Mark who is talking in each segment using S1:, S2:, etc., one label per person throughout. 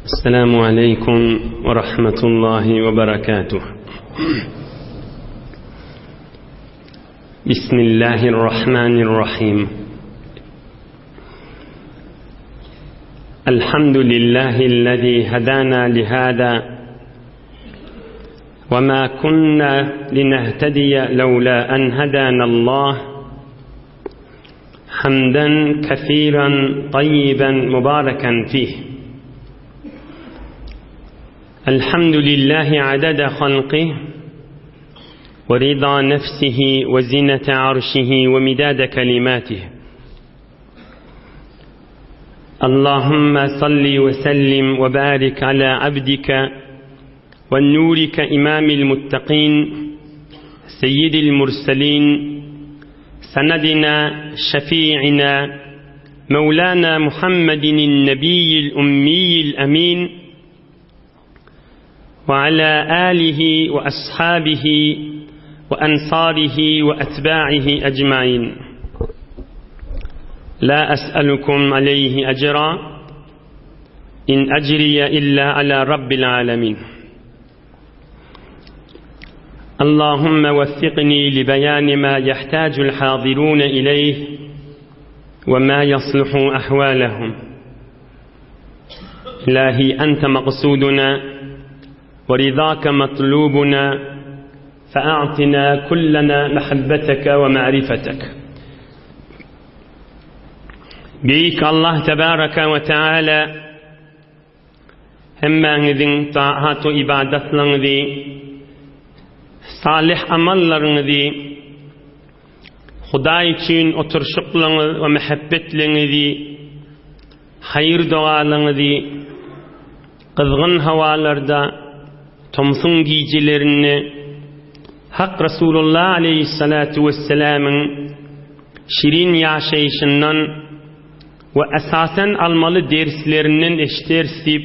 S1: السلام عليكم ورحمة الله وبركاته. بسم الله الرحمن الرحيم. الحمد لله الذي هدانا لهذا وما كنا لنهتدي لولا أن هدانا الله، حمدا كثيرا طيبا مباركا فيه. الحمد لله عدد خلقه ورضا نفسه وزنة عرشه ومداد كلماته. اللهم صل وسلم وبارك على عبدك والنورك إمام المتقين سيد المرسلين سندنا شفيعنا مولانا محمد النبي الأمي الأمين، وعلى آله وأصحابه وأنصاره وأتباعه أجمعين. لا أسألكم عليه أجرا، إن أجري إلا على رب العالمين. اللهم وفقني لبيان ما يحتاج الحاضرون إليه وما يصلح أحوالهم. إلهي أنت مقصودنا ورضاك مطلوبنا، فأعطنا كلنا محبتك ومعرفتك. بيك الله تبارك وتعالى هما نذين طاعات إبادت لنذي صالح أمل لنذي خداي تشين أترشق لنذي ومحبت لنذي خير دعا لنذي قذغن هوالردا Tomsun giyicilerini Hak Resulullah Aleyhissalatu Vesselam'ın şirin yaşayışından ve esasen almalı derslerinin eşitersip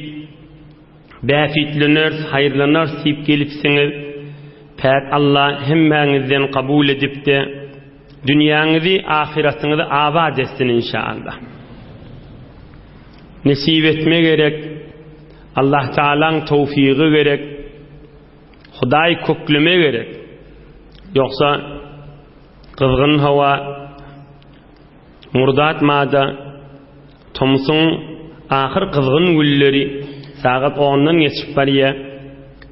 S1: bafitlenir, hayırlanır sip gelipsiniz. Pek Allah hemmenizden kabul edip de dünyanızı, ahiretinizi abad etsin inşallah. Nasip etme gerek, Allah Teala'nın tevfiki gerek, Huday kökleme gerek. Yoksa kızgın hava, murdat mada, tomsun ahir kızgın gülleri sağıt ondan geçip bariye,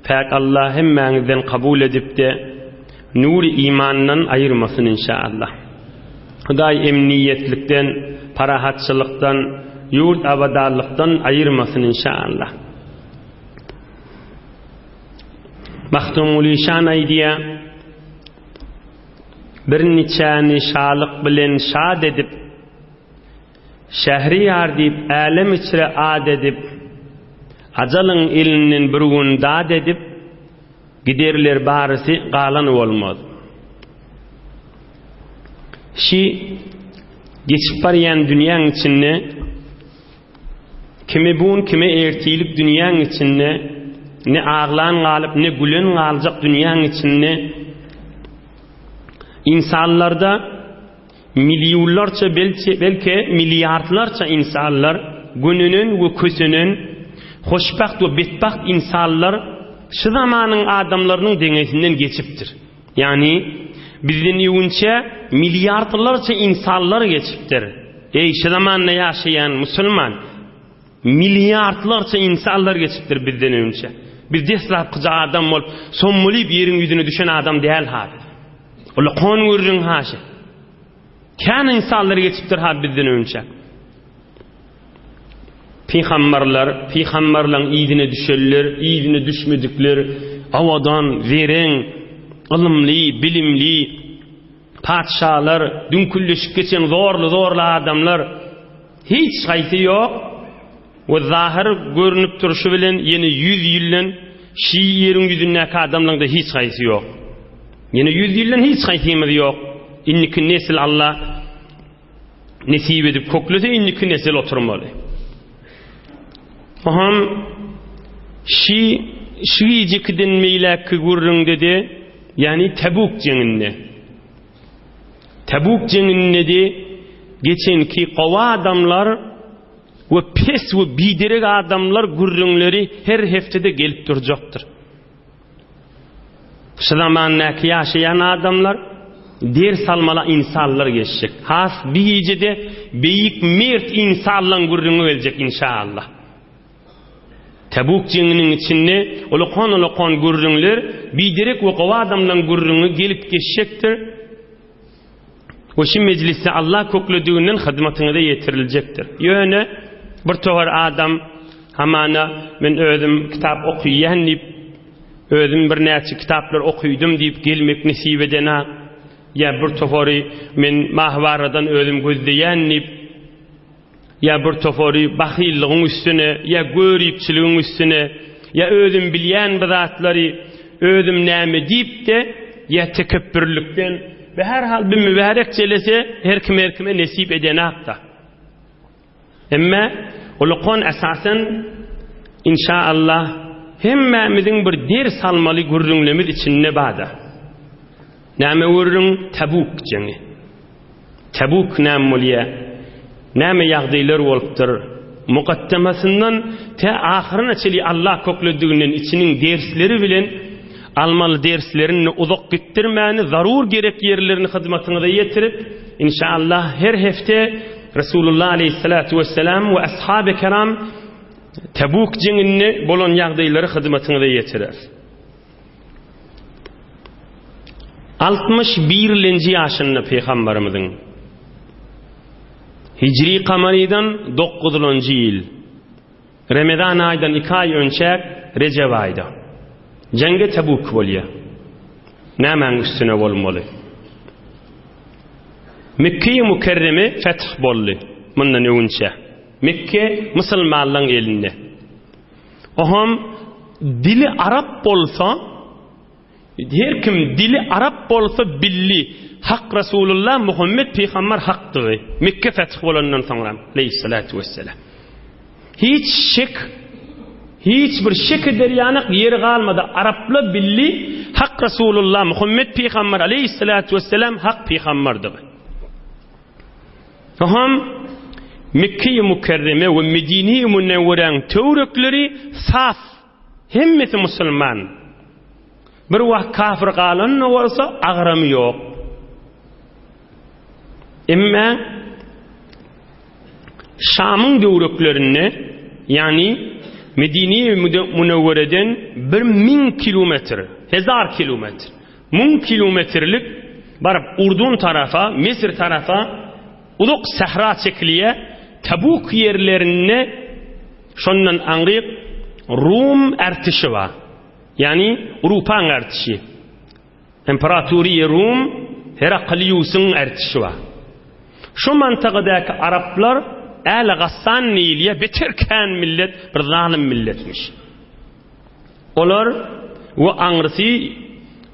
S1: pek Allah hemmenizden kabul edip de nur-i imandan ayırmasın inşallah. Huday emniyetlikten, parahatçılıktan, yurt abadarlıktan ayırmasın inşallah. Mahtumul şan aydiya bir niçani şalık bilen şad edip şehriyar deyip alem içre ad edip acalın elinin bir gün dad edip giderler barisi qalan olmaz. Şi geçip barayan dünyanın içinde kimi bun kimi ertilik dünyanın içinde ne ağlan galıp ne gülen galacak dünyanın içinde insanlarda milyonlarca belki milyarlarca insanlar gününün ve kösünün hoşbaht ve betbaht insanlar şu zamanın adamlarının dengesinden geçiptir. Yani bizden yunca milyarlarca insanlar geçiptir. Ey şu zamanla yaşayan Müslüman milyarlarca insanlar geçiptir bizden önce. Bir deslap kıca adam ol, sommulip yerin yüzüne düşen adam değil ha. Ola kon vurun haşi. Kan insanlar geçiptir ha bizden önce. Peygamberlerin iyidine düşerler, iyidine düşmedikler, avadan, veren, ılımlı, bilimli, padişahlar, dünkülleşip geçen zorlu adamlar hiç kayıtı yok. Ve zahir görünüp duruşu bilen yeni 100 yılın Şii yerin yüzündeki adamların da hiç kayısı yok. Yeni 100 yılın hiç kayısımız yok. İnniki nesil Allah nesip edip koklese inniki nesil oturmalı. Aham Şii denmeyle kıgurrun dedi. Yani Tebuk cenginne. Tebuk cenginne de geçen ki kova adamlar ve pes ve biderek adamlar gurrunları her heftede gelip duracaktır. Şu zamandaki yaşayan adamlar der salmala insanlar geçecek. Has bir gecede beyik mert insanların gurrunu gelecek inşallah. Tabuk jenginin içinde olokon gurrunlar biderek ve kova adamların gurrunu gelip geçecektir. O şu mecliste Allah koklediğinin hizmetine de yetirilecektir. Yöne bir tohar adam hamana men özüm kitap okuyan deyip özüm bir neçe kitaplar okuydum deyip gelmek nasip edene ya bir tohari men mahvaradan özüm gözleyen deyip ya bir tohari bahilliğin üstüne ya görüpçülüğün üstüne ya özüm bilyen bizatları özüm näme deyip de ya tekebbürlükten ve her hal bir mübarek celese her kime nasip edene akta. Ama olukon esasen inşallah hemmemizin bir ders almalı gurrunlemiz içinde bada. Näme gurrun Tabuk jengi. Tabuk näme näme ýagdaýlar bolupdyr. Muqaddemasından ta ahirine çeli Allah koklediğinin içinin dersleri bilen almalı derslerini uzak gittirmeni zarur gerek yerlerini hizmetine de yetirip inşallah her hafta Resulullah aleyhissalatu vesselam ve ashab-ı kiram Tabuk jengini bolan ýagdaýlary hizmetine de yetirer. 61-nji ýaşynda Peygamberimiziň Hicri kamaridan 9-njy ýyl Ramazan aýdan 2 ay önçäk Recep aýda jenge Tabuk bolýar. Näme üstüne bolmaly? Mekke-i Mukerreme feth boldy. Mundan öňçe. Mekke musulmanlaryň elinde. Oham dili Arap bolsa, her kim dili Arap bolsa billi hak Resulullah Muhammed Peygamber hakdygy. Mekke feth bolandan soňra aleyhissalatu vesselam. Hiç bir şek deryanık yeri kalmadı. Arapla billi hak Resulullah Muhammed Peygamber aleyhissalatu vesselam hak peygamberdi. Faham Mekke-i Mukerreme ve Medine-i Münevvere'nin tevrekleri saf. Hemmeti Müslüman. Bir vakt kafir kalan ne varsa ağramı yok. Ama Şam'ın tevreklerini yani Medine-i Münevvere'den 1000 kilometre, 1000 kilometre, 1000 kilometrelik barıp Urdun tarafa, Mısır tarafa, uluk sahra çekliye, Tabuk yerlerine şondan anlayıp Rum ertişi var. Yani Avrupa'nın ertişi. İmparatoriye Rum, Heraklius'un ertişi var. Şu mantıqadaki Araplar Äle Gassan niliye beterken millet bir zalim milletmiş. Olar ve angrisi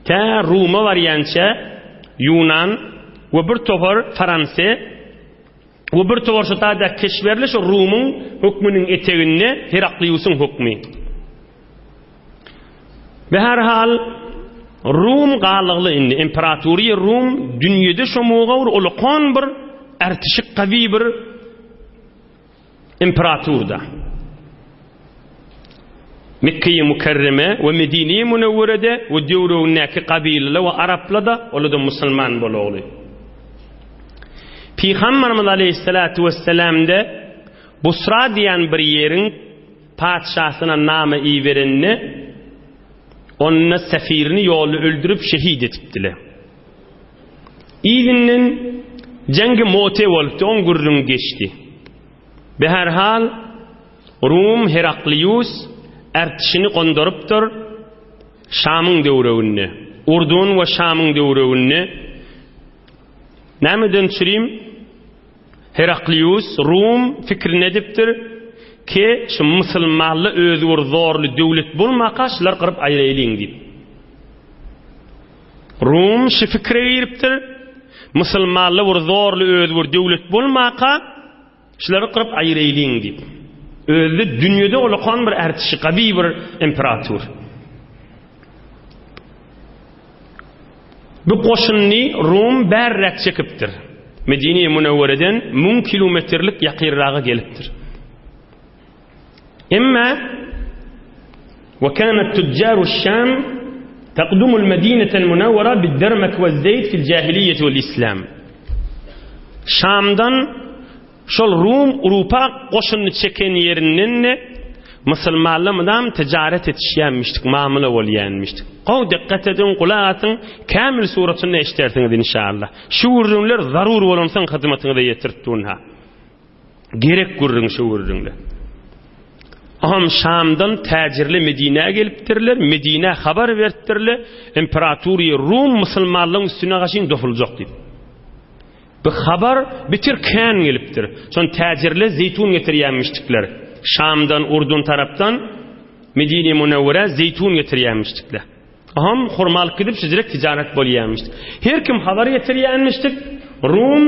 S1: ta Ruma varyança Yunan ve bir tofar Fransa ve bir tofar şu tada keşverli şu Rum'un hükmünün eteğine Heraklius'un hükmü. Ve her hal Rum galıqlı indi. İmparatoriye Rum dünyada şu muğavur uluqan bir ertişik qavi bir imparatorda. Mekke-i Mukerreme ve Medine-i Münevvere'de ve devrunnaki kabileler ve Araplarda olu da Müslüman bolu. Peygamberimiz aleyhissalatu vesselam'da Busra diyen bir yerin padişahına namı iyi verenini onunla sefirini yolu öldürüp şehit etipdiler. İyinin cengi mote oldu, on gurrun geçti. Be her hal Rum Heraklius ertişini konduruptur Şam'ın devrevini, Urdun ve Şam'ın devrevini. Nämeden çüreyim? Heraklius Rum fikrini ediptir ki şu Müslümanlı özgür zorlu devlet bulmaka şular kırıp ayraylayın deyip. Rum şu fikre giriptir Müslümanlı zorlu özgür devlet bulmaka şuları kırıp ayraylayın deyip. Özü dünyada olukan bir ertişi qabi bir imparator. Bu qoşunni Rum bärrak çekipdir. Medine-i Münevvere'den 1000 kilometrelik yakirrağı gelipdir. إما وكانت تجار الشام تقدم المدينة المنورة بالدرمك والزيت في الجاهلية والإسلام. Şam'dan şol Rum, Avrupa qoşunny çeken ýerinden musulmanlardan ticaret etişýänmişdik, mamula bolýanmışdyk. Gaw diqqat edin, gulak atyň, kamil suratyny eşdersiňiz inşallah. Şu ürünler zarur bolansaň hyzmatyňyza ýetirtdiňha. Gerek gurrun şu ürünler. Aham Şam'dan täjirli Medine gelipdirler, Medine habar berdirler, imperatori Rum musulmanlaryň üstüne gaşyn dofuljak diýip. Bu habar bitir kan gelipdir. Son täjirli zeytun getirýänmişdikler. Şam'dan, Urdun tarapdan Medine Munawwara zeytun getirýänmişdikler. Aham hurmalyk gidip şejerek ticaret bolýanmışdy. Her kim habar getirýänmişdik. Rum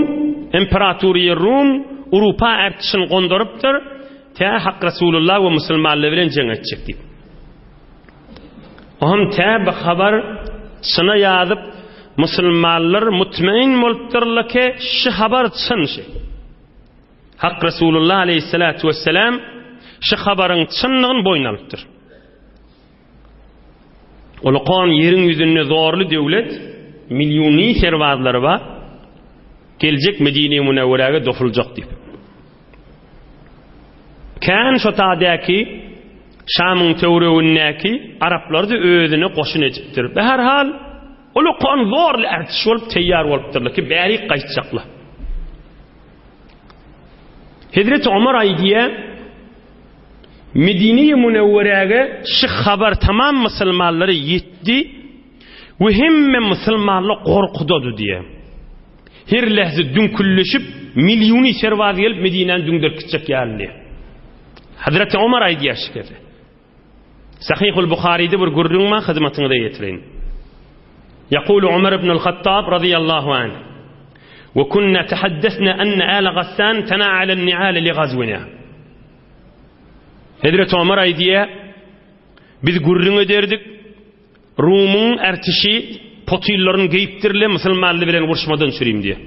S1: imperatori Rum Avrupa ertişini gondurypdyr. Ta hak Rasulullah ve musulmanlar bilen jeng etjek diýip. Aham ta bu habar şuna ýazyp musulmanlar mutmain bolupdyrlar ki şu habar çyn şey. Hak Rasulullah aleyhissalatu vesselam şu habaryň çynlygyny boyun alypdyr. Olaqan yerin yüzünde zorlu devlet milyoni serwazlary bar. Geljek Medine Munawwaraga dofuljak diýip. Kan şu taýdaki Şam'ın töwregindäki Araplar da özüne goşun etipdir. Her hal olaqan zorly ertiş bolup teýýar bolupdyrlar ki bäri gaýtjaklar. Hazreti Ömer aýdýa Medine-i Munawwaraga şu habar tamam musulmanlara yetdi we hemme musulmanlar gorkudy diýe. Her lahza dünkülleşip milyoni serwaz gelip Medine'den dündürkitjek ýaly. Hazreti Ömer aýdýar şekeri. Sahih-ul Bukhari'de bir gurrunma hyzmatyňyza ýetirin. يقول عمر بن الخطاب رضي الله عنه وكنا تحدثنا أن آل غسان تناعل النعال لغزونا. Hazreti Ömer aýdýa biz gurrun ederdik Rum'un ertişi potyllaryny geyipdirle musulmanlar bilen uruşmadan süreyim diye.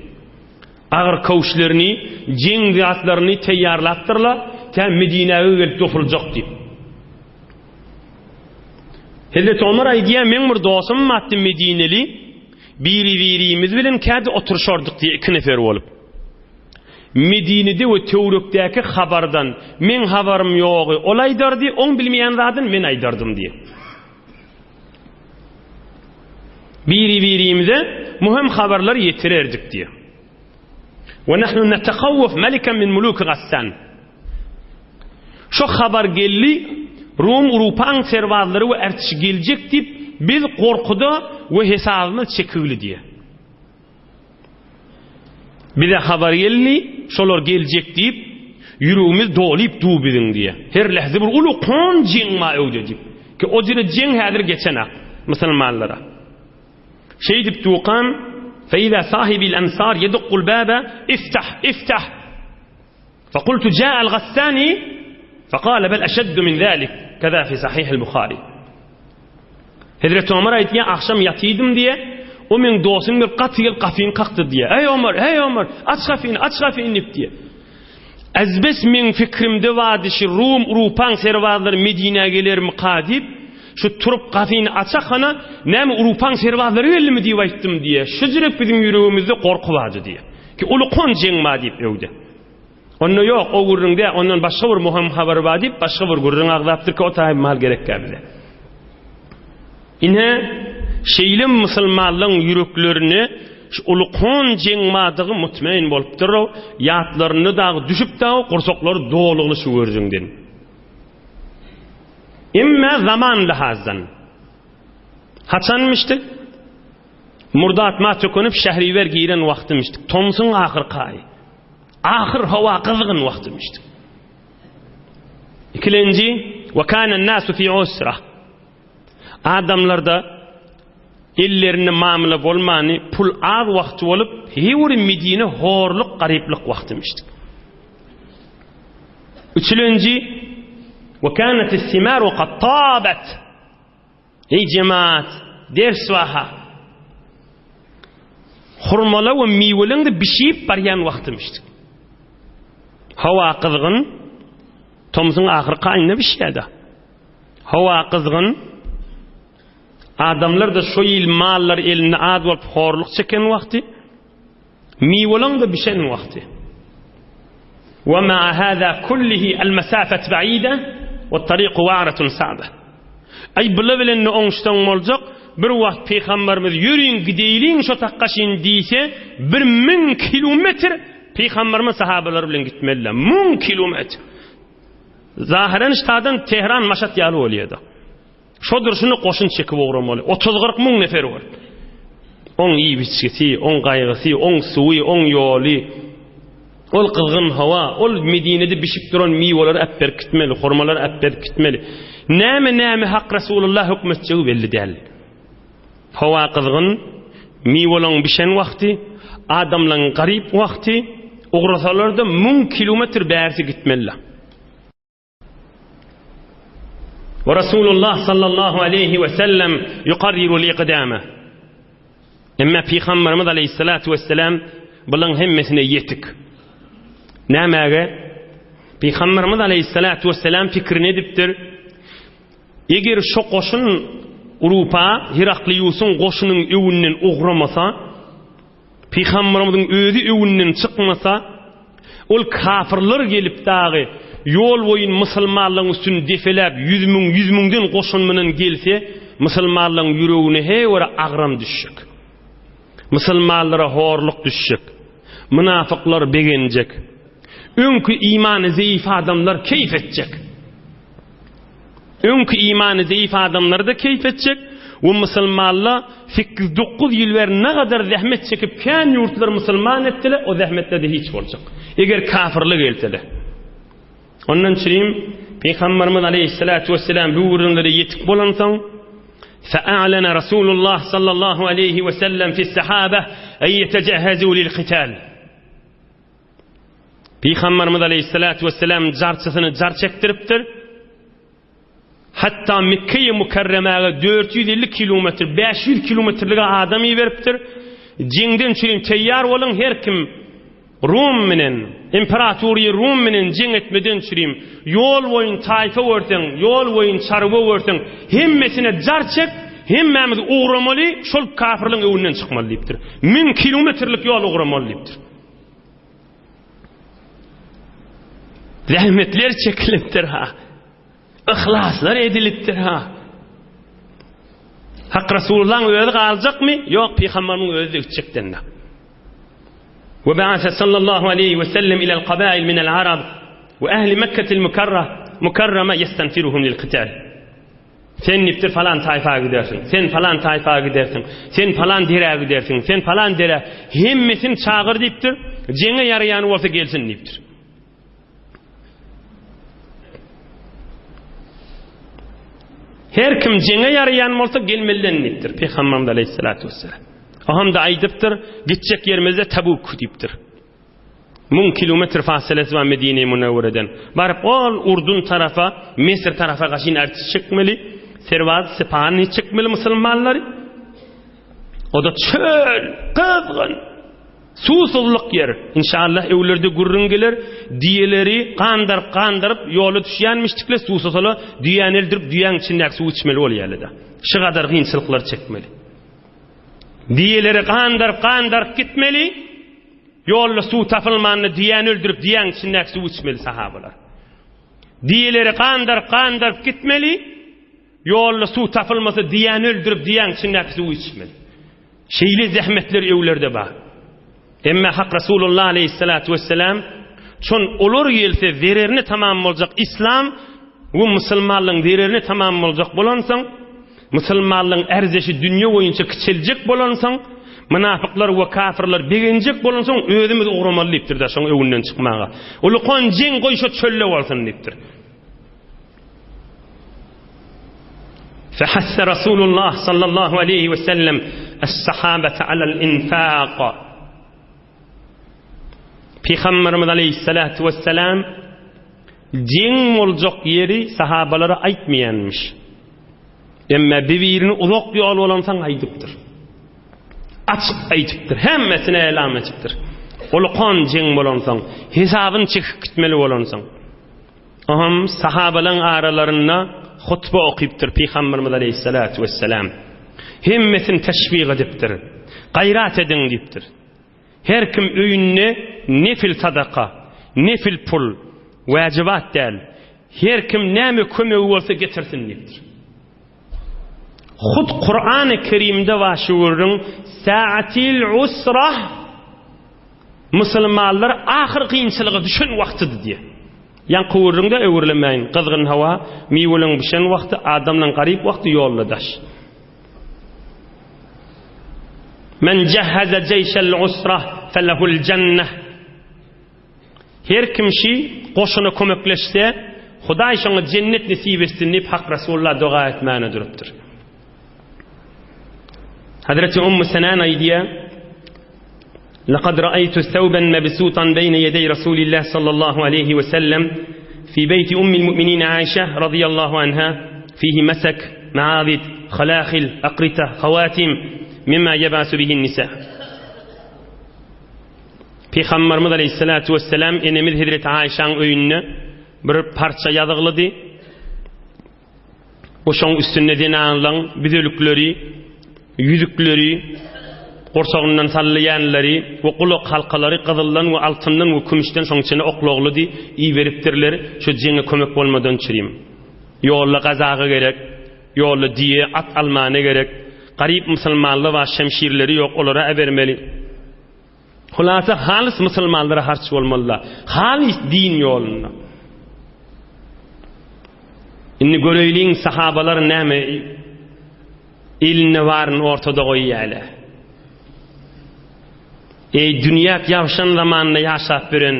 S1: Ağır kawşlaryny, jeng gatlaryny teýýarlapdyrlar, ta Medine'ge gelip dofuljak diýip. Hazreti Ömer aýdýa men bir dostum matdy Medineli, birimiz bilen käde oturşardyk diye iki nefer bolup. Medine'de we töwrekdäki habardan men habarym ýogy, olaýdardy, oň bilmeýän zatyn men aýdardım diye. Birimize muhim habarlar yetirerdik diye. Ve nahnu netekavvuf meliken min muluk Gassan. Şu habar gelli Rum Avrupaň serwazlary we ertişi geljek diýip biz gorkuda we hesabyny çekigli diye. Bize habar gelli şolar geljek diýip ýüregimiz dolyp dubidin diye. Her lahza bir ulukon jeng ma öwde diýip. Ki o jere jeng häzir geçenak musulmanlara. Şey dip tuqan فإذا صاحب الأنصار يدق الباب افتح افتح فقلت جاء الغساني فقال بل أشد من ذلك كذا في صحيح البخاري. Hazreti Ömer aýtýan akşam ýatýdym diye o men dostum bir qatyl qafyny qaqdy diye. Ey Ömer aç qafyny nip diye. Azbes men fikrimde wady şu Rum Avrupaň serwazlary Medine'ge gelermi qadip şu turup qafyny açaqana näme Avrupaň serwazlary gelmi diýip aýtdym diye. Şu jürek bizim ýüregimizde gorku wady diye. Ki ulukon jengma diýip öwde. Onu ýok o gurrunde ondan başga bir muhim habar bar diýip başga bir gurrun agdapdyr ki o taýym mal gerek käbile. Ine şeýlim musulmanlaryň ýüreklerini şu ulukon jengmadygy mutmain bolupdyr. Ýatlaryny dagy düşüp dagy gursoklary dolugly şu görjünden. İmme zaman lahazdan. Haçanmışdyk? Murda atma tökünüp şehriver giren wagtymyşdyk. Tomsun ahir qaý. Ahir hawa qızgın wagtymyşdyk. İkilenji ve kana an-nasu fi usra. Adamlarda ellerini mamula bolmany pul az wagty bolup hewri Medine horluk garyplyk wagtymyşdyk. Üçlenji وكانت الثمار قد طابت. Ey cemaat ders waha. Hurmala we miweleňde bişip barýan wagtymyşdyk. Hawa qızgın, Atamızın ahir qaynına bir şeydi. Hava kızgın. Adamlar da şu il mallar eline ad bolup horluk çeken vakti. Miwolan da bişen vakti. Ve ma hada kullihi al masafat ba'ida ve tariq wa'ratun sa'ba. Ay bilen oňşdan boljak bir wagt Peygamberimiz yürüyün gideýin şo takkaşyn diýse 1000 kilometr Peygamberimiz sahabalar bilen gitmeliler. 1000 kilometr. Zahiren ştadan Tehran maşat ýaly bolýardy. Şodur şunu qoşun çekip oğramaly. 30-40 min nefer var. On iyi biçgisi, on gaýgysy, on suwy, on ýoly. Ol kılgın hava, ol Medine'de bişip duran miwalar äpper gitmeli, hormalar äpper gitmeli. Näme hak Resulullah hükmetçi belli değil. Hava kılgın, miwalan bişen vakti, adamlan garip vakti, uğrasalar da 1000 kilometr bärsi gitmeli. Ve Resulullah sallallahu aleyhi ve sellem yuqarriru liqdama. Emma Peygamberimiz aleyhissalatu vesselam bulan hemmesine yetik. Nämäge? Peygamberimiz aleyhissalatu vesselam fikrini edipdir. Eger şo qoşun Urupa Heraklius'un qoşunun öwünden uğramasa, Peygamberimizin özü öwünden çykmasa, ol kafirler gelip dağı yol boyun musulmanlaryň üstüne defeläp 100 miňden qoşun menen gelse, musulmanlaryň ýüregine hewara agram düşjek. Musulmanlara horluk düşjek. Münafıklar begenjek. Öňkü imanı zayıf adamlar keyif etjek. Öňkü imanı zayıf adamlar da keyif etjek. O musulmanlar 8-9 ýyl ber ne kadar zähmet çekip kän ýurtlar musulman etdiler, o zähmetler de hiç boljak. Eger kafirlik eltele. Ondan çirim Peygamberimiz aleyhissalatu vesselam bu ürünlere yetik bolansaň, fa'alana Rasulullah sallallahu aleyhi ve sellem fi sahabe en yetecehhazu lil qital. Peygamberimiz aleyhissalatu vesselam jarçysyny jar çekdiripdir. Hatta Mekke-i Mukarremaga 450 kilometr, 500 kilometrlik adam beripdir. Jeňden çirim teýýar bolun, her kim Rum menen, imperatoriýa Rum menen jeň etmeden çirim, yol boyun taýfa örteň, yol boyun çarga örteň, hemmesine jar çek, hemmemiz uğramaly, şol kafirliň öwünden çykmaly diýipdir. 1000 kilometrlik ýol uğramaly diýipdir. Zähmetler çekilipdir ha. İhlaslar edilipdir ha. Hak Resulullah'ın özü galjakmy? Ýok, Peýgamberiň özü çekden. وبعث صلى الله عليه وسلم إلى القبائل من العرب وأهل مكة المكرمة يستنفرهم للقتال. Sen niptir falan tayfa gidersin, sen falan tayfa gidersin, sen falan dere gidersin, sen falan dere. Hemmesin çağır diptir, jeňe ýaraýan bolsa gelsin diptir. Her kim jeňe ýaraýan bolsa gelmelinden diptir. Peygamberimiz aleyhissalatu vesselam. Aham da aýdypdyr, gitjek ýerimizde Tabuk diýipdir. 1000 kilometr fasilesi var Medine-i Munawwara'dan. Barıp ol Urdun tarafa, Mesir tarafa gaşyn artys çykmaly, serwat sepany çykmaly musulmanlary. O da çöl, kızgın, susuzlyk yer. İnşallah evlerde gurrun gelir, diýeleri gandyryp ýoly düşýänmişdikler, susuzlyk diýen eldirip diýen içindäki suw içmeli bolýarlyda. Şu kadar gynçylyklar çekmeli. Diyeleri kandarıp gitmeli, yolla su tapılmanını diyen öldürüp diyen içindeki su içmeli sahabalar. Diyeleri kandarıp gitmeli, yolla su tapılması diyen öldürüp diyen içindeki su içmeli. Şeyli zahmetler evlerde var. Emme hak Resulullah aleyhissalatu vesselam çon olur gelse vererini tamam olacak İslam ve musulmanlığın vererini tamam olacak bolansan, musulmanlığın erzesi dünya boyunca kiçiljek bolansaň, münafıklar we kafirler begenjek bolansaň, özümiz uğramaly diýipdir da şoň öwünden çykmaga. Ulu kon jeň goý şo çölle bolsun diýipdir. فحث رسول الله صلى الله عليه وسلم الصحابة على الإنفاق. Peygamberimiz aleyhissalatu vesselam jeň boljak ýeri sahabalara aýtmaýanmış. Emme birini uzak ýol bolansaň aýdypdyr. Açyk aýdypdyr, hemmesine elam etipdir. Ol qan jeň bolansaň, hesabyny çekip gitmeli bolansaň. aham sahabalan aralarına hutba okuyuptur Peygamberimiz Aleyhissalatu vesselam. Hemmetin teşvik ediptir. Gayrat edin deyiptir. Her kim öýünne nefil sadaka, nefil pul, vacibat değil. Her kim näme kömegi bolsa getirsin deyipdir. Hud Kur'an-ı Kerim'de başvurun saatil usra Müslümanlar ahir kıyınçılığı düşen vaktidir diye. Yan kıvırın da öwürlemeyin. Kızgın hava, miwelin bişen vakti, adamdan garip vakti yolladaş. Men cehhaze ceyşel usra felehul cenneh. Her kimşi koşuna kömekleşse, Hudaý şoňa cennet nesip etsin diýip Hak Rasulullah doga etmäne durupdyr. Hazreti Ummu Senan aýdýar: "Laqad ra'aytu thawban mabsutan bayna yaday Rasulillah sallallahu alayhi ve sellem fi beyti ummil mu'minin Aisha radiyallahu anha fihi masak, ma'abid, khalakhil, aqrita, khawatim mimma yabasu bihin nisa." Peygamberimiz Aleyhissalatu vesselam enemiz Hazreti Aişaň öýünde bir parça ýazyglady. Oşoň üstünde denalan büdülükleri, yüzükleri, qorsagyndan sallayanlary, we kulak halkalary gyzyldan we altyndan we kümüşden soň içine oklaglydy, iý beripdirler. Şu jeňe kömek bolmadan çyryym. Ýolla gazagy gerek, ýolla diýe at almany gerek. Garip musulmanlar we şemşirleri ýok, olara bermeli. Hulasa halis musulmanlara harç bolmalylar. Halis din ýolunda. Inni göreýliň sahabalar näme ilni varın ortada goýýarlar. Dünýä ýawşan zamanynda ýaşap biren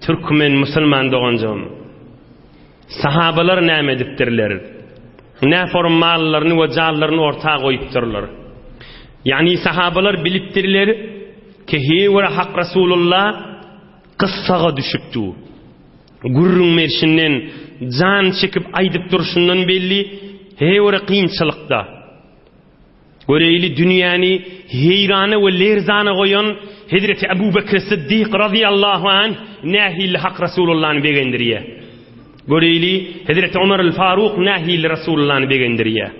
S1: türkmen musulman doganjam. Sahabalar näme edipdirler? Nä formallaryny we jallaryny ortaga goýupdyrlar. Yani sahabalar bilipdirler ki heýwara Hak Rasulullah kıssaga düşüpdi. Gurrun merşinden can çekip aýdyp durşundan belli heýwara kynçylykda. Göreyli dünýäni heýrana we lerzana goýan Hazreti Abu Bekr Siddiq radiyallahu anh nähil Hak Rasulullah'ny begendirýär. Göreyli Hazreti Umar el-Faruq nähil Rasulullah'ny begendirýär.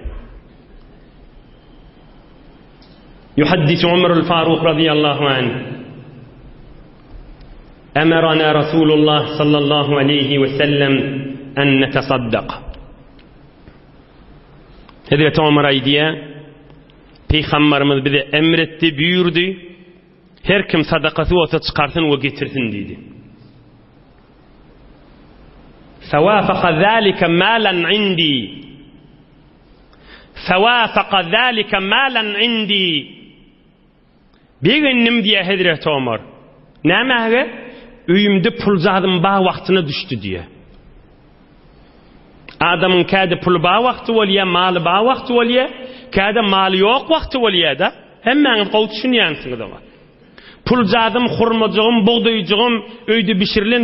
S1: Yuhaddis Umar el-Faruq radiyallahu anh: "Amarana Rasulullah sallallahu aleyhi ve sellem en netasaddaq." Hazreti Umar aýdýar: Peygamberimiz bize emretti, buyurdu. Her kim sadakası olsa çıkarsın ve getirsin dedi. Fawafaka zalika malan indi. Fawafaka zalika malan indi. Beğendim diye Hazreti Ömer. Nämäge? Üýümde pul zadım ba wagtyna düştü diye. Adamın käde pul ba wagty bolýa, maly ba wagty bolýa, käde maly ýok wagty bolýa da. Hemmäňiz gowy düşünýänsiňiz ama. Pul zadım, hurmajygym, bugdaýjygym, öýde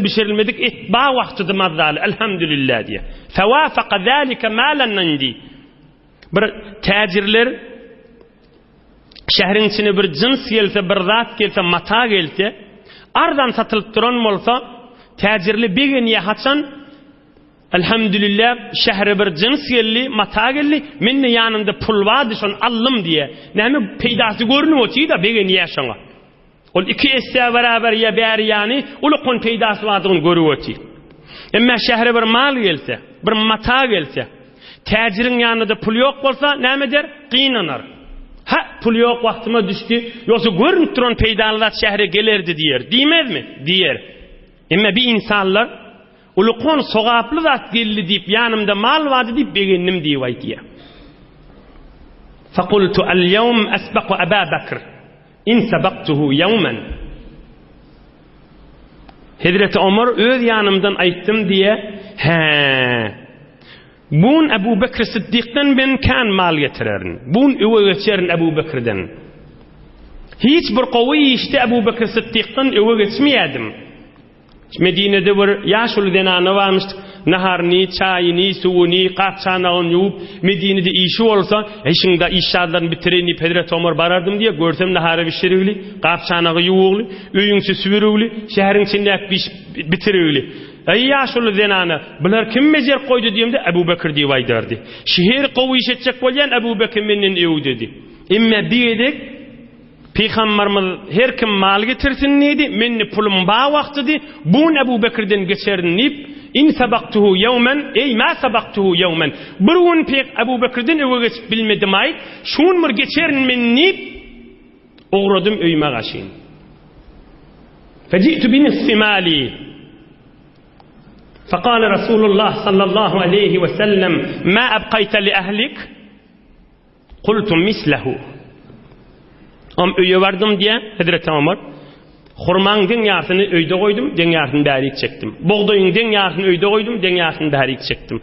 S1: bişirilmedik et ba wagtydy mazal. Elhamdülillah diye. Fawafaqa zalika malan indi. Bir täjirler şähriň içine bir jins gelse, bir zat gelse, mata gelse, ardan satylyp duran bolsa, täjirli begeniýe haçan elhamdülillah şähre bir jins geldi, mata geldi, menne ýanynda pul bardy, şonu allym diye. Näme peýdasy görnüp da begeniýe şoňa. Ol iki esä beraber ya bäri ýany, ulukun peýdasy bardygyny görüp öti. Emma şähre bir mal gelse, bir mata gelse, täjiriň ýanynda pul ýok bolsa, näme der? Gynanar. Ha, pul ýok wagtyma düşdi, ýoksa görünüp duran peýdalat şähre gelerdi diýer. Diýmezmi? Diýer. Emma bir insanlar ulukun sogaply zat geldi diýip ýanymda mal bardy diýip begendim diýip aýtýar. Faqultu al-yawm asbaqu Aba Bakr in sabaqtuhu yawman. Hazreti Ömer öz ýanymdan aýtdym diye, bun Abu Bekr Siddiq'dan ben kan mal getirerin. Bun öwe geçerin Abu Bekr'den. Hiç bir gowy işte Abu Bekr Siddiq'dan öwe geçmeýärdim. Medine'de bir ýaşuly denany barmyşdy. Naharny, çaýyny, suwuny, gaçanagyny ýuwup Medine'de işi bolsa, eşiňde işlerden bitirenip Hazreti Ömer barardım diye görsem nahara bişirigli, gaçanagy ýuwugly, öýüňçi süwürigli, şäheriň içinde bitiregli. Ey yaşuly zenana, bular kim mejer koydu diýemde Ebu Bekir diýip aýdardy. Şehir gowy işetjek bolýan Ebu Bekir menden öw dedi. Emme biýdik Peygamberimiz her kim mal getirsin neydi? Menni pulum ba wagtydy. Bu Ebu Bekirden geçerin deyip in sabaqtuhu yawman ey ma sabaqtuhu yawman. Bir gün Ebu Bekirden öwe geçip bilmedim aýt. Şuň bir geçerin men deyip oğradım öýme gaşyn. Faji'tu bi nisfi mali. فقال رسول الله صلى الله عليه وسلم ما أبقيت لأهلك قلت مثله öýe bardım diye Hazreti Ömer hurmaň den ýartyny öýde goýdum, den ýartyny bärik çekdim. Bogdoýyň den ýartyny öýde goýdum, den ýartyny bärik çekdim.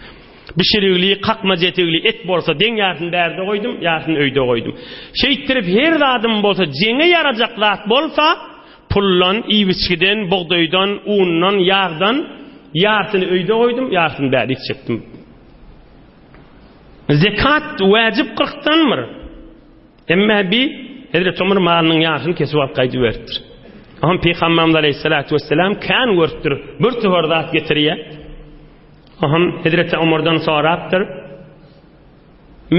S1: Bişirigli, qaqma jetigli et bolsa den ýartyny bärde goýdum, ýartyny öýde goýdum. Şeýitdirip her zadym bolsa jeňe ýarajak zat bolsa pullan, iýbiçgiden, bogdoýdan, undan, ýağdan ýartyny öýde goýdum, ýartyny bärik çekdim. Zekat wajib 40-tanmyr. Emma bi Hazreti Ömer malynyň ýartyny kesip alyp gaýdyp berdir. Ama Peygamberimiz Aleyhissalatu vesselam kan görtür. Bir tuhar zat getirýär. Aham Hazreti Ömerden sorapdyr.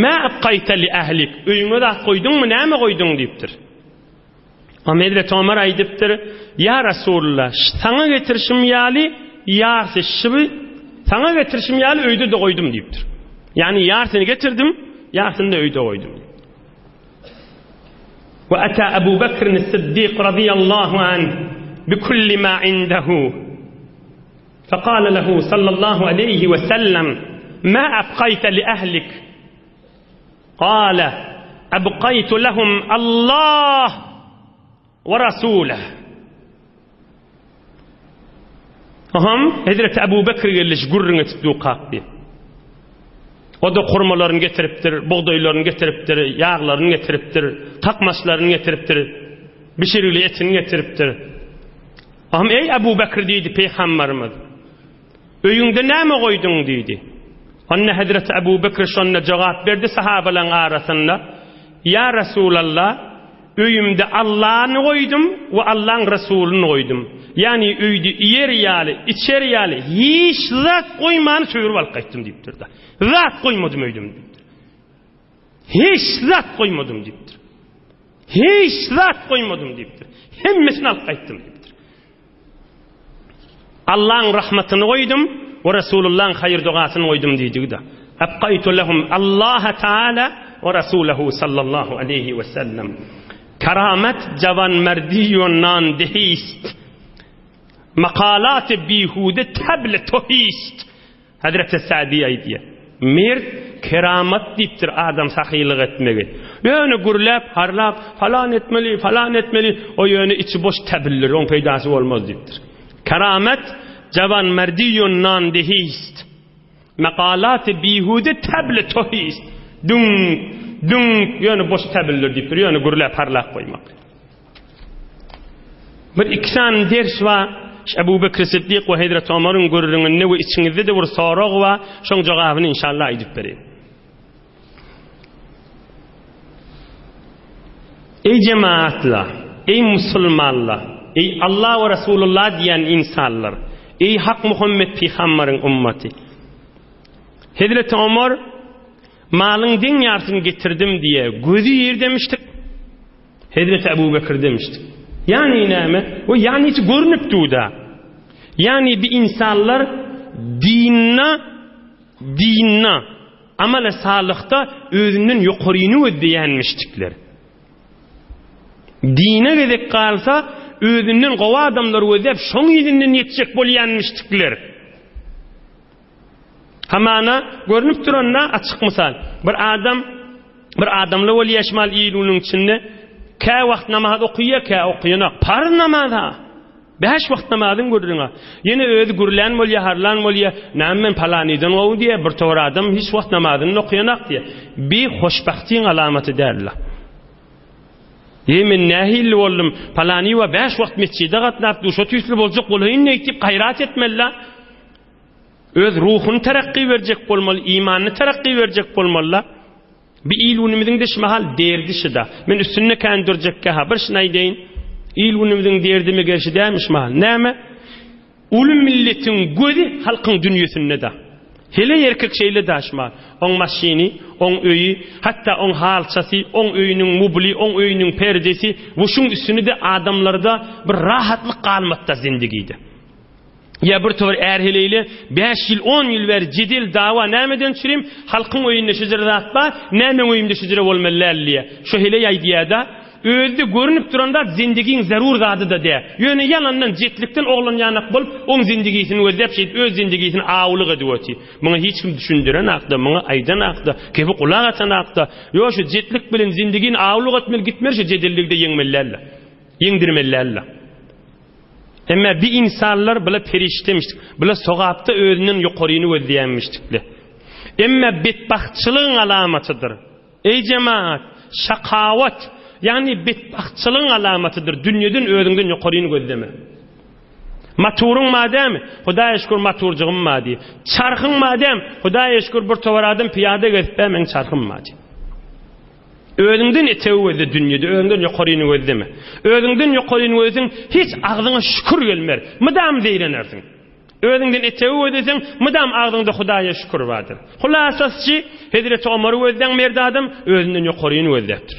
S1: Ma abqayta li ahlik? Öýüňe da goýduňmy, näme goýduň diýipdir. Ama Hazreti Ömer aýdypdyr, ya Rasulullah, saňa getirişim ýaly ýarsy şyby, saňa getirişim ýaly öýde de goýdum diýipdir. Yani ýarsyny getirdim, ýarsyny da öýde goýdum. وأتى أبو بكر الصديق رضي الله عنه بكل ما عنده فقال له صلى الله عليه وسلم ما أبقيت لأهلك قال أبقيت لهم الله ورسوله هم Hazreti Ebu Bekir gelmiş gurruna tutduğu diye. O da kurmalarını getiriptir, buğdaylarını getiriptir, yağlarını getiriptir, takmaçlarını getiriptir, bişirili etini getiriptir. Aham ey Ebu Bekir deydi Peygamberimiz. Öýüňde näme goýduň deydi. Anna Hazreti Ebu Bekir şonda jogap berdi sahabaların arasında. Ya Resulallah, öýümde Allah'ını goýdum we Allah'ın Resulüni goýdum. Yani öýdi yer ýaly, içer ýaly hiç zat goýmany söýürip alyp gaýtdym diýipdir da. Zat goýmadym öýdüm diýipdir. Hiç zat goýmadym diýipdir. Hiç zat goýmadym diýipdir. Hemmesini alyp gaýtdym diýipdir. Allah'ın rahmatyny goýdum we Resulullah'ın hayır duasyny goýdum diýdi da. Abqaytu lahum Allah Taala ve Resuluhu sallallahu aleyhi ve sellem. Keramet cavan merdiyonan dehist. Makalat-ı bihude teble tohist. Hazreti Sa'di aydiye. Mert keramet diptir adam sahilik etmegi. Yöne gürlep, harlap, falan etmeli, o yöne içi boş tebillir, on peydası olmaz diptir. Keramet cavan merdiyonan dehist. Makalat-ı bihude teble tohist. Dün yöne boş tebillir diptir, yöne gürlep, harlap koymak. Bir iksan ders var. Ebu Bekir Siddiq ve Hazreti Ömer'in görürüňinde we içiňizde de bir sorag we şoň jogabyny inşallah aýdyp bereyim. Ey cemaatlar, ey musulmanlar, ey Allah ve Resulullah diýen insanlar, ey hak Muhammed Peýgamberiň ummati. Hazreti Ömer malyň den ýartyny getirdim diye gözü ýer demişdik. Hazreti Ebu Bekir demişdik. Yani näme? O yani hiç görünüpdi da. Yani bir insanlar dinna amala salihta özünün yuqaryny ödýänmişdikler. Dine gedek kalsa özünün gowa adamlar ödep şoň ýerinden ýetjek bolýanmışdikler. Hamana görünüp duranda açyk misal. Bir adamla weli ýaşmal ýylynyň içinde ka wagt namaz okuýar, ka okuýana par namaz ha. 5 wagt namazyň görüňa. Ýene özi gürlän bolýar, harlan bolýar. Nämen palanydan gowy diýe bir tor adam hiç wagt namazyny okuýanak diýe. Bir hoşbahtiň alamaty därler. Yemin nähil boldum, palany we 5 wagt mesjide gatnap, şo tüýsli boljak bolaýyn näýtip gaýrat etmeli. Öz ruhuny terakki berjek bolmaly, imanyny terakki berjek bolmaly. Bir ilunimiziň de şmahal derdi şida. Men üstünne kandyrjekka ha bir şnaý deýin. İlunimiziň derdimi gerşi dämiş mahal. Näme? Ulu milletin gözi halkın dünyasında da. Hele erkek şeyle daşma. On maşini, on öyü, hatta on halçası, on öyünün mubli, on öyünün perdesi, vuşun üstünü de adamlarda bir rahatlık kalmatta zindagiydi. Ya bir tavır erheleyle 5 yıl 10 yıl ver cidil dava nämeden çürüm halkın oyunda şüzere rahatba nämen oyunda şüzere bolmalylar. Şu hele yaydiyada özde görünüp duranda zindagin zarur zadı da de. Yöne yalandan jetlikten oğlan yanak bolup on zindagisini özlep şey öz zindagisini ağılık ediyoti. Bana hiç kim düşündüren akda, bana aydan akda, kebi kulak atan akda. Yo şu jetlik bilen zindagini ağılık etmel gitmer şu jedillikde yengmellerle. Yengdirmellerle. Ama bir insanlar böyle periştemiştik. Böyle sokakta özünün yukarını özleyenmiştikler. Ama bedbahtçılığın alamatıdır. Ey cemaat, şakavat, yani bedbahtçılığın alamatıdır. Dünyadan özünden yukarını gözleme. Maturun madem, Hudaya şükür maturcuğum madi. Çarkın madem, Hudaya şükür bir tovaradım piyade gözleme, men çarkın madi. Özünden etevvede dünyada, özünden yukarını gözleme. Özünden yukarını gözün hiç ağzına şükür gelmer. Mıdam zeylenersin. Özünden etevvedesin, mıdam ağzında Hudaya şükür vardır. Hulasasçı, Hazreti Ömer'i gözden merdi adam, özünden yukarını gözleptir.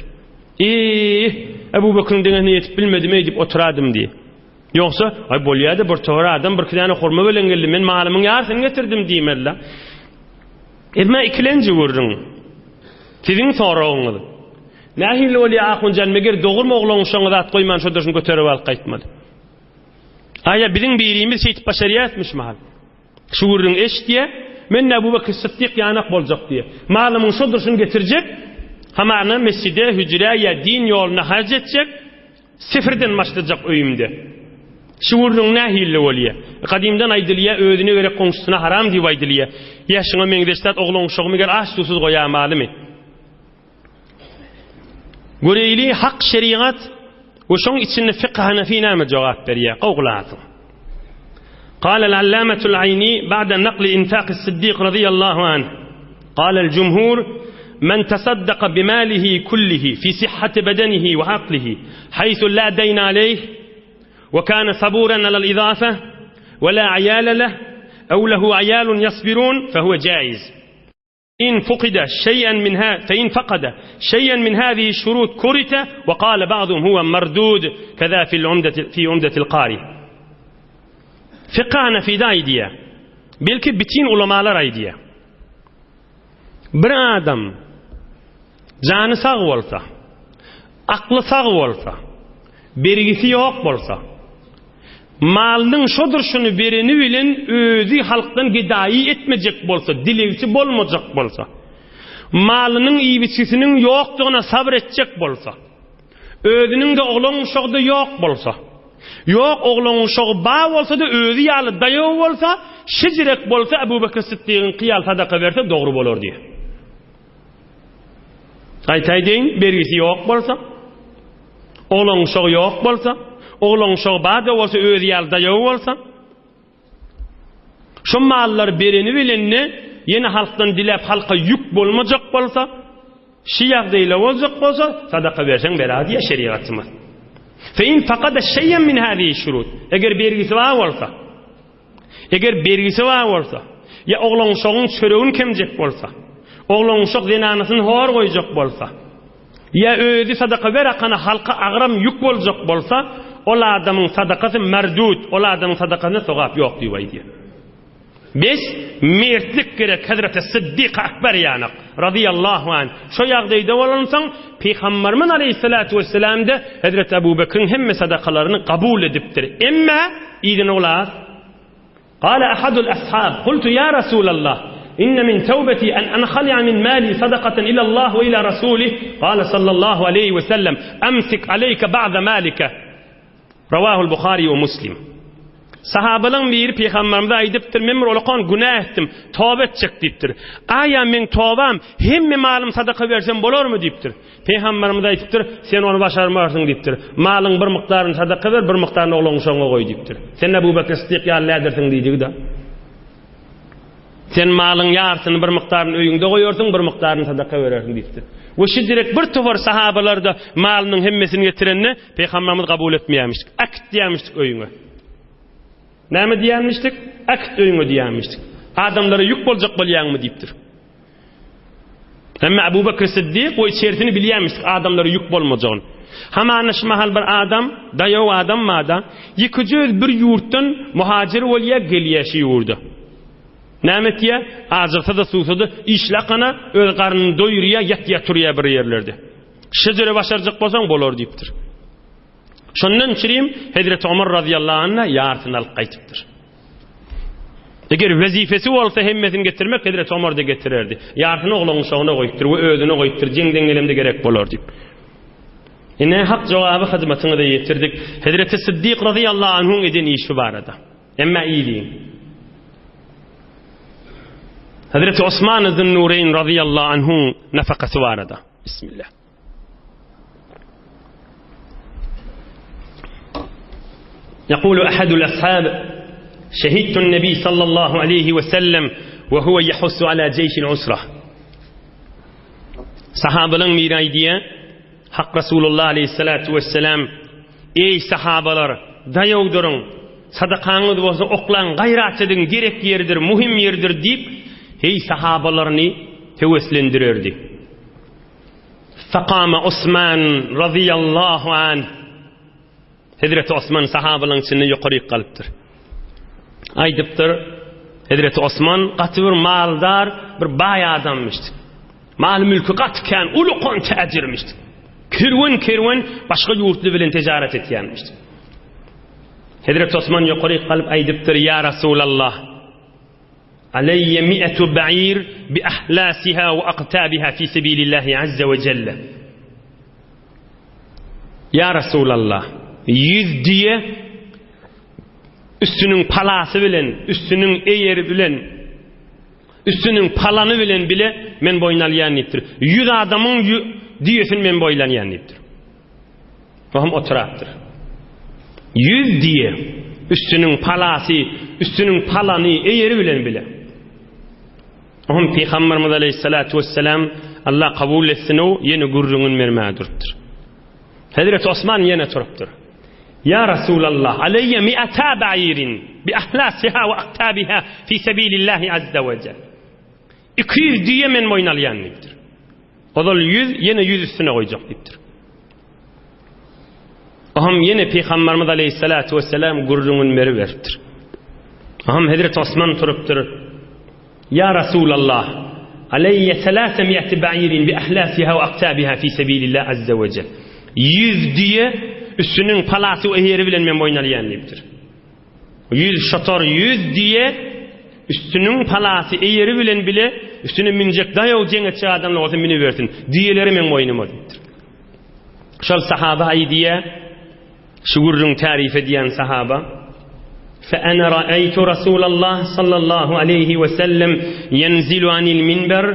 S1: Ebu Bekir'in dene yetip bilmedim edip oturadım diye. Yoksa, ay bolyada bir tovara adam bir kılana horma bilen geldi, men malımın yarısını getirdim diyeyim Allah. Edme ikilenci vurun. Sizin sorağınız. Nahil oli akun canmeger doğurma oğlan şoňa at koyman şo durşun göterip alıp qaytmadı. Aya bizim birimiz şeytip başarıyatmış mahal. Şu vurun eş diye, men Ebu Bekir Sıddık yanak bolacak diye. Malımın şo durşun getirecek, hamana mescide, hücreye, din yoluna harc edecek, sıfırdan başlayacak öyümde. Şu vurun nahil oli. Kadimden aydıliye, ödüne göre komşusuna haram diye aydıliye. Yaşına mengdeştat oğlan şoğumu gel aç susuz koya malımı. Göreyli hak şeriat ve şoň içinde fıkh Hanefi näme jogap berýär? Gowgulaty. قال العلامة العيني بعد نقل إنفاق الصديق رضي الله عنه قال الجمهور من تصدق بماله كله في صحة بدنه وعقله حيث لا دين عليه وكان صبورا على الإضافة ولا عيال له أو له عيال يصبرون فهو جائز. فإن فقد شيئا من هذه الشروط كرت وقال بعضهم هو مردود كذا في عمدة القاري. فقهنا في دايدية belki bütün ulamalar aydiye. Bir adam canı sağ olsa, aklı sağ olsa, bergisi yok bolsa, malının şodur şunu bereni bilen özü halktan gidayi etmeyecek bolsa, dilevçi bolmayacak bolsa, malının iybiçisinin yoktuğuna sabredecek bolsa, özünün de oğlan uşağı da yok bolsa, yok oğlan uşağı bağ olsa da özü yalı dayağı olsa, şicirek bolsa Ebu Bekir Sıddık'ın kıyal sadaka verse doğru bolur diye. Aytay deyin, bergisi yok bolsa, oğlan uşağı yok bolsa, oğlan uşağı bağ da olsa özü yalı dayağı olsa, şu mallar bereni bilenini yeni halktan dilep halka yük bolmayacak bolsa, şiyaq deyle olacak bolsa, sadaka versen bera diye şeriatımız. فإن فقد شيئا من هذه الشروط eğer bergisi var olsa ya oğlan uşağın çöreğin kemecek bolsa oğlan uşak zenanasını hor koyacak bolsa ya özü sadaka ver akana halka ağram yük bolacak bolsa ola adamın sadakası merdud ola adamın sadakasına sogap yok diyor. Biz mertlik gerek Hazreti Sıddık Akbar yanak radıyallahu anh. Şu yağdayda olansan Peygamberimiz aleyhissalatu vesselam da Hazreti Ebu Bekir'in hemme sadakalarını kabul ediptir. Emma idin olar. Kale ahadul ashab. Kultu ya Resulallah. İnne min tevbeti en ankhali'a min mali sadakaten ilallah ve ila rasulih. Kale sallallahu aleyhi ve sellem. Amsik aleyke ba'da malike. Ravahul Bukhari ve Muslim. Sahabalan bir peygamberimize aydıptır, men bir günah ettim, tövbe edecek deyiptir. Aya men tövbem, hemme malım sadaka versem bolar mı deyiptir. Peygamberimiz aydıptır, sen onu başarmarsın deyiptir. Malın bir miktarını sadaka ver, bir miktarını oğlan uşağına koy deyiptir. Sen Ebu Bekir Sıddık ya edersin deydik de. Sen malın yarısını bir miktarını öyünde koyorsun, bir miktarını sadaka verersin deyiptir. Bu şiddirek bir tufar sahabalarda malının hemmesini getirenini Peygamberimiz kabul etmeyemiştik. Akit diyemiştik öyüne. Näme diýänmişdik? Akt öýüňe diýänmişdik. Adamlara yük boljak bolýarmy diýipdir. Ama Abu Bakr Siddiq o içerisini bilýärmişdik, adamlara yük bolmajagyny. Hamanyş mahal bir adam, daýaw adam mada, 200 bir ýurtdan muhajir bolýar gelýäşi ýurdu. Näme diýär? Azyrsa da susady, işlaqana öz garnyny doýurýar, ýatýar turýar bir ýerlerde. Şejere başarjak bolsaň bolar diýipdir. Şondan çirim Hazrat Ömer radıyallahu anh'a yartını alıp qaytypdyr. Eger wezifesi bolsa hemmetini getirmek Hazrat Ömer de getirerdi. Yartını oğlanyň şoňuna goýupdyr, we özüne goýupdyr, jeňden gelemde gerek bolar diýip. Ine hak jogabı hyzmatyny da ýetirdik. Hazrat Siddiq radıyallahu anhuň eden işi barada. Emma iyiliğin. Hazrat Osman Zun-Nurayn radıyallahu anhuň nafakasy barada. Bismillah. يقول أحد الأصحاب شهدت النبي صلى الله عليه وسلم وهو يحث على جيش العسرة. Sahabalar miraydiye Hak Resulullah aleyhissalatu vesselam ey sahabalar dayaw durun, sadaqaňyz bolsa oklan, gayrat edin, gerek yerdir, muhim yerdir deyip hey sahabalarını heveslendirirdi. Faqama Osman radıyallahu anh. Hazreti Osman sahabaların içinde yukarı kalıptır. Aydıptır. Hazreti Osman katı bir maldar, bir bay adammıştı. Mal mülkü katıken, ulukon təcirmişti. Kirwen başka yurtlu bilen ticaret etýänmişdi. Hazreti Osman yukarı kalıp aydıptır. Ya Resulallah, aleyye 100 ba'ir bi ahlasiha ve aqtabiha fi sebilillahi azze ve celle. Ya Resulallah, 100 diye üstünün palası bilen, üstünün eğeri bilen, üstünün palanı bilen bile men boynalyany ipdir. 100 adamın diyesin men boylanýan ipdir. Rahim oturaptır. 100 diye üstünün palası, üstünün palanı eğeri bilen bile. Rahim Peygamberimiz aleyhissalatu vesselam Allah kabul etsin o yeni gurrunun mermadurdur. Hazreti Osman yine turupdur. Ya Resulallah, aleyye 100 ba'irin bi ahlasiha ve aktabiha fi sebilillahi azze ve celle. 200 diye men boynalyanlıktır. O da 100 yine 100 üstüne koyacaklıktır. Aham yine Peygamberimiz aleyhissalatu vesselam gurrunun meri veriptir. Aham Hazreti Osman turuptur. Ya Resulallah, aleyye 300 ba'irin bi ahlasiha ve aktabiha fi sebilillahi azze ve celle. 100 diye üstünün palası o eheri bilen men boynalyanlypdyr. 100 şatar 100 diye üstünün palası eheri bilen bile üstüne minjek dayaw jeňetçi adamlar olsa mini versin. Diyeleri men boynuma diýipdir. Şol sahaba aydiye şugurrun tarif ediyen sahaba fa ana ra'aytu Rasulullah sallallahu aleyhi ve sellem yenzilu anil minber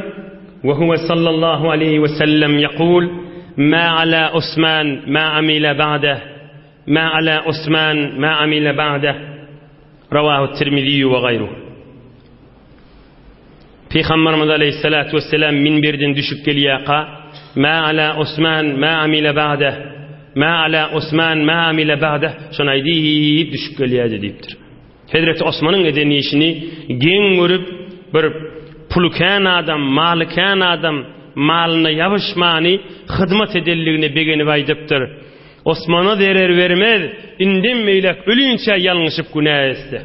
S1: ve huve sallallahu aleyhi ve sellem yaqul ما على عثمان ما عمل بعده ما على عثمان ما عمل بعده رواه الترمذي وغيره. Peygamberimiz aleyhissalatu vesselam minberden düşüp gelýärqa ma ala Osman ma amila ba'de ma ala Osman ma amila ba'de şonaydy düşüp gelýärdi diýipdir. Hazreti Osman'ın edeni işini geň görüp bir pulkan adam, malkan adam malına yavuşmani hizmet edelligini begeni aydypdyr. Osman'a derer vermez, indin meylek ölüyünçe yanlışıp günah etse.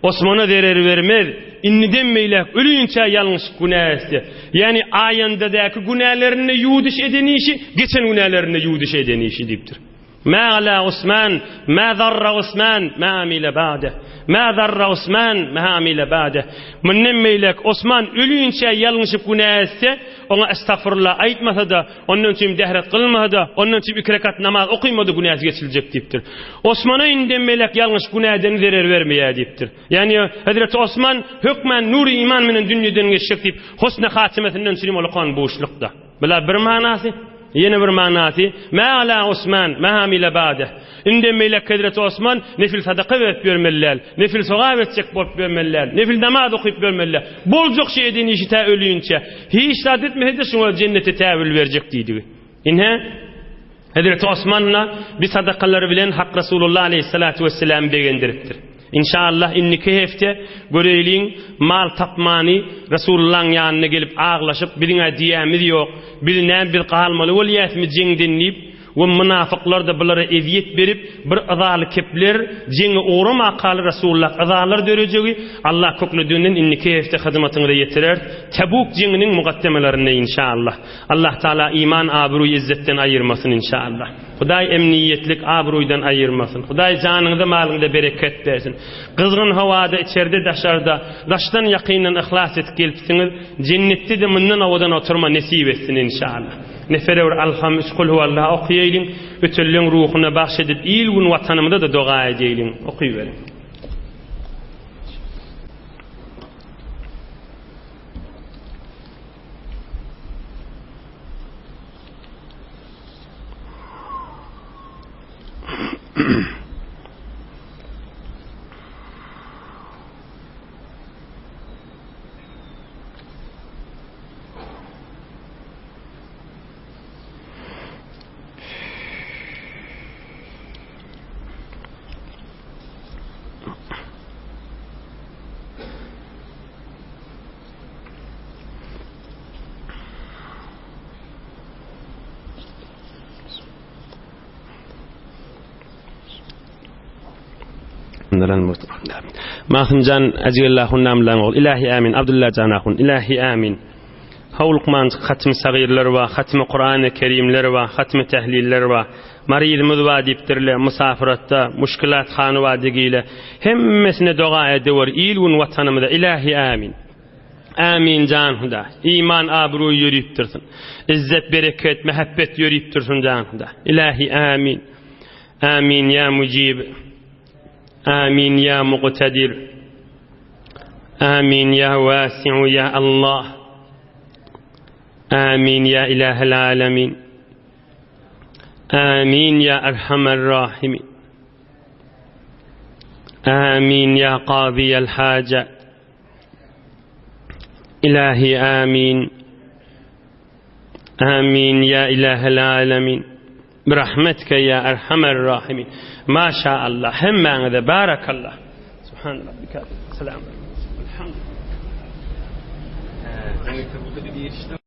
S1: Osman'a derer vermez, indin meylek ölüyünçe yanlışıp günah etse. Yani ayandadaki günahlarını yudiş edeni işi, geçen günahlarını yudiş edeni işi deyipdir. Ma ala Osman, ma zarra Osman, ma amile ba'de. Ma zarra Osman, ma amile ba'de. Münnen meylek Osman ölüyünçe yanlışıp günah etse, ona estağfurullah aytmasa da, onun için dehret kılmasa da, onun için 2 rekat namaz okuymada günahı geçilecek deyiptir. Osman'a inden melek yanlış günahdan zarar vermeye deyiptir. Yani Hazreti Osman hükmen nuri iman menen dünyadan geçecek deyip, husn-i hatimetinden çirim olukan boşlukta. Bila bir manası. Yine bir manası ma ala Osman ma amile ba'de. Inde melek Hazreti Osman nefil sadaka verip vermeliler, nefil soğa verecek bolup vermeliler, nefil namaz okuyup vermeliler. Bolcuk şey edeni işi ta ölüyünçe hiç saat etmedi şuna cennete tevil verecek deydi. İnhe Hazreti Osman'la bir sadakaları bilen Hak Resulullah aleyhissalatu vesselam beğendiriptir. İnşallah inniki hefte göreyliň mal tapmany Resulullah'ın ýanyna gelip ağlaşyp biriňe diýämiz ýok, birine bir galmaly bolýasmy jeň dinlip we münafıklar da bulara eziyet berip bir azaly kepler jeňi uğrama kaly Resulullah azalar dörejegi Allah köklüdünden inniki hefte hyzmatyňyza ýetirer. Tabuk jeňiniň muqaddemelerinde inşallah. Allah Taala iman abruy izzetten ayırmasın inşallah. Hudaý emniyetlik abruýdan ayırmasın. Hudaý janyňyzda malyňyzda bereket bersin. Kızgın hawada içerde daşarda daşdan ýakynan ihlas etip gelipsiňiz cennetde de mundan awadan oturma nesip etsin inşallah. Neferewer alhamis kul huvallahu okuýaýlyň, ötüllüň ruhuna bahşedip il gün watanymda da doga edýäýliň. Okuýberin. Mahıncan ajiyallahun namlan ol. İlahi amin. Abdullah canahun. İlahi amin. Havlukman hatmi sagirler va, hatmi Kur'an-ı Kerimler va, hatmi tehliller va, maridimiz va diptirle, musafiratta, muşkilat hanı va digiyle, hemmesine doğa ediyor, ilun vatanımda. İlahi amin. Amin canhunda. İman abru yürüyüp dursun. İzzet, bereket, mehabbet yürüyüp dursun canhunda. İlahi amin. Amin ya mucib. آمين يا مقتدر آمين يا واسع يا الله آمين يا إله العالمين آمين يا أرحم الراحمين آمين يا قاضي الحاجة إلهي آمين آمين يا إله العالمين برحمتك يا أرحم الراحمين ما شاء الله هم هذا بارك الله سبحان ربك سلام الحمد لله